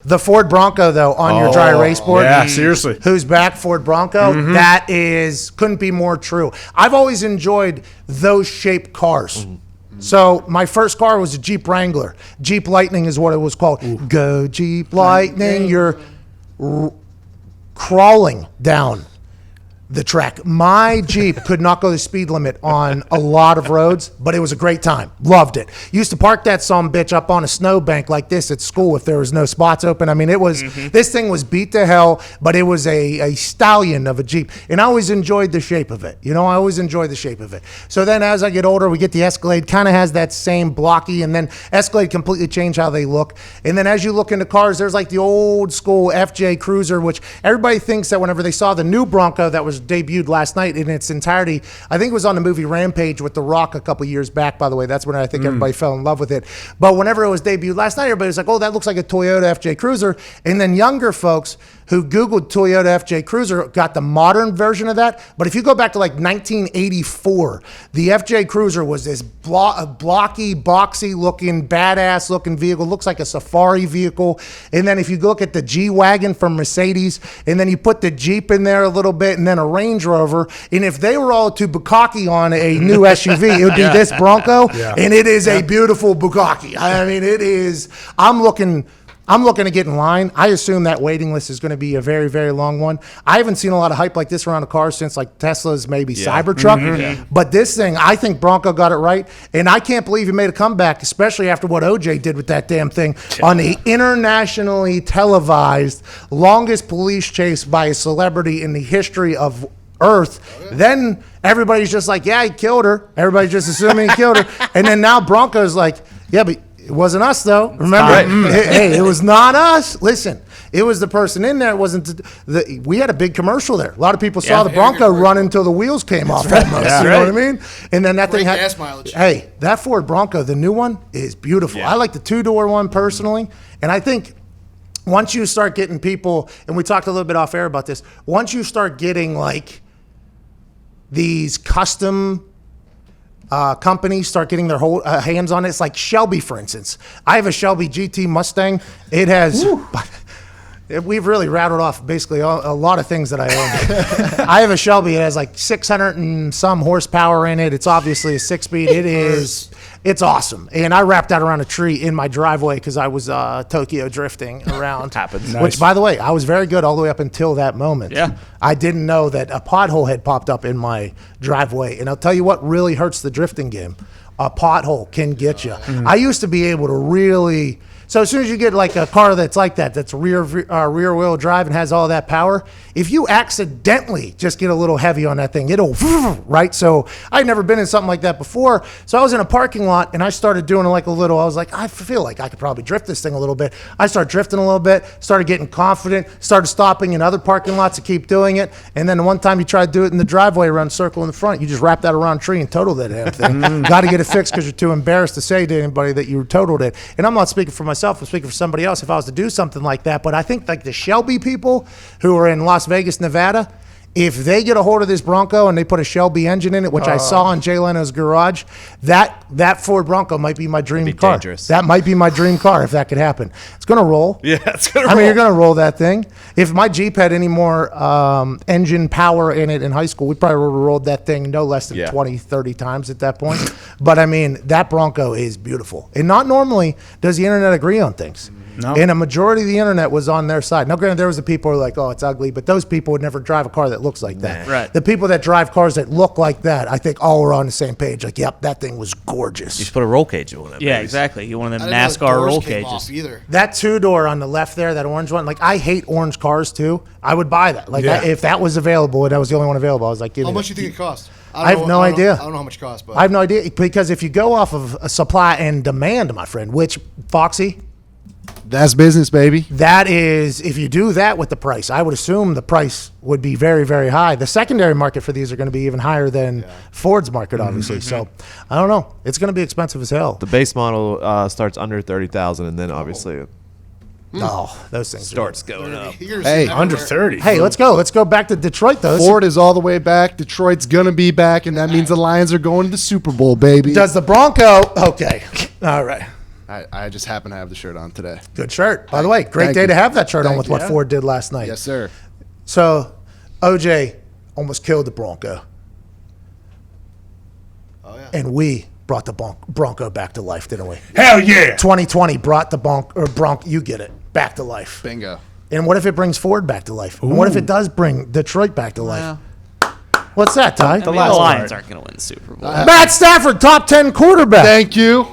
The Ford Bronco, though, on your dry erase board. Yeah, seriously. Who's back, Ford Bronco? That couldn't be more true. I've always enjoyed those shaped cars. So my first car was a Jeep Wrangler. Jeep Lightning is what it was called. Go Jeep Lightning. You're crawling down the track. My Jeep could not go the speed limit on a lot of roads, but it was a great time. Loved it. Used to park that sumbitch up on a snowbank like this at school if there was no spots open. I mean, it was this thing was beat to hell, but it was a stallion of a Jeep. And I always enjoyed the shape of it. I always enjoyed the shape of it. So then as I get older, we get the Escalade, kind of has that same blocky, and then Escalade completely changed how they look. And then as you look into cars, there's like the old school FJ Cruiser, which everybody thinks that whenever they saw the new Bronco that was debuted last night in its entirety. I think it was on the movie Rampage with The Rock a couple years back, by the way. That's when I think everybody fell in love with it. But whenever it was debuted last night, everybody was like, oh, that looks like a Toyota FJ Cruiser. And then younger folks who Googled Toyota FJ Cruiser got the modern version of that. But if you go back to like 1984, the FJ Cruiser was this blocky, boxy looking, badass looking vehicle. Looks like a safari vehicle. And then if you look at the G-Wagon from Mercedes, and then you put the Jeep in there a little bit, and then a Range Rover, and if they were all to bukkake on a new SUV, it would be this Bronco, and it is a beautiful bukkake. I mean, it is. I'm looking to get in line. I assume that waiting list is going to be a very, very long one. I haven't seen a lot of hype like this around a car since like Tesla's maybe Cybertruck. But this thing, I think Bronco got it right. And I can't believe he made a comeback, especially after what OJ did with that damn thing on the internationally televised longest police chase by a celebrity in the history of Earth. Then everybody's just like, yeah, he killed her. Everybody's just assuming he killed her. And then now Bronco's like, yeah, but it wasn't us, though. Remember? Hey, it was not us. Listen, it was the person in there. It wasn't we had a big commercial there. A lot of people saw the Bronco run until the wheels came off almost. You know what I mean? And then that thing had gas mileage. Hey, that Ford Bronco, the new one, is beautiful. I like the two-door one personally. And I think once you start getting people, and we talked a little bit off air about this, once you start getting like these custom companies start getting their whole hands on it. It's like Shelby, for instance. I have a Shelby GT Mustang. It has, we've really rattled off basically a lot of things that I own. I have a Shelby. It has like 600 and some horsepower in it. It's obviously a 6-speed. It's awesome. And I wrapped that around a tree in my driveway because I was Tokyo drifting around. Happens. Nice. Which, by the way, I was very good all the way up until that moment. Yeah. I didn't know that a pothole had popped up in my driveway. And I'll tell you what really hurts the drifting game. A pothole can get you. I used to be able to really... So as soon as you get like a car that's like that, that's rear wheel drive and has all that power, if you accidentally just get a little heavy on that thing, it'll, right? So I'd never been in something like that before. So I was in a parking lot and I started doing like a little, I was like, I feel like I could probably drift this thing a little bit. I started drifting a little bit, started getting confident, started stopping in other parking lots to keep doing it. And then the one time you try to do it in the driveway around a circle in the front, you just wrap that around a tree and total that damn thing. Got to get it fixed because you're too embarrassed to say to anybody that you totaled it. And I'm not speaking for myself, I'm speaking for somebody else if I was to do something like that. But I think like the Shelby people who are in Las Vegas, Nevada, if they get a hold of this Bronco and they put a Shelby engine in it, which I saw in Jay Leno's garage, that Ford Bronco might be my dream car. Dangerous. That might be my dream car if that could happen. It's going to roll. Yeah, it's going to roll. I mean, you're going to roll that thing. If my Jeep had any more engine power in it in high school, we probably would have rolled that thing no less than 20, 30 times at that point. But, I mean, that Bronco is beautiful. And not normally does the internet agree on things. No. And a majority of the internet was on their side. Now, granted, there was the people who were like, oh, it's ugly, but those people would never drive a car that looks like that. Right. The people that drive cars that look like that, I think all were on the same page. Like, yep, that thing was gorgeous. You should put a roll cage in one of them. Yeah, exactly. You one of them I didn't know NASCAR the doors roll came cages. off either. That two-door on the left there, that orange one, like, I hate orange cars, too. I would buy that. Like, if that was available, and that was the only one available, I was like, give me How much that. do you think it cost? I have no idea. I don't know how much it costs, but I have no idea. Because if you go off of a supply and demand, my friend, which, Foxy, that's business, baby. that is, if you do that with the price, I would assume the price would be very, very high. The secondary market for these are going to be even higher than Ford's market, obviously. So, I don't know. It's going to be expensive as hell. The base model starts under 30,000, and then obviously Those things Starts going up. Hey, Under 30. Hey, let's go. Let's go back to Detroit, though. Ford is all the way back. Detroit's gonna be back, and that means the Lions are going to the Super Bowl, baby. Does the Bronco... Okay. All right. I just happen to have the shirt on today. Good shirt. By the way, great Thank day you. to have that shirt on Thank with you. what Yeah. Ford did last night. Yes, sir. So, OJ almost killed the Bronco. Oh yeah. And we brought the Bronco back to life, didn't we? Hell yeah. 2020 brought the Bronco, you get it, back to life. Bingo. And what if it brings Ford back to life? And what if it does bring Detroit back to life? What's that, Ty? I mean, the last Lions part. aren't going to win the Super Bowl. Matt Stafford, top 10 quarterback. Thank you.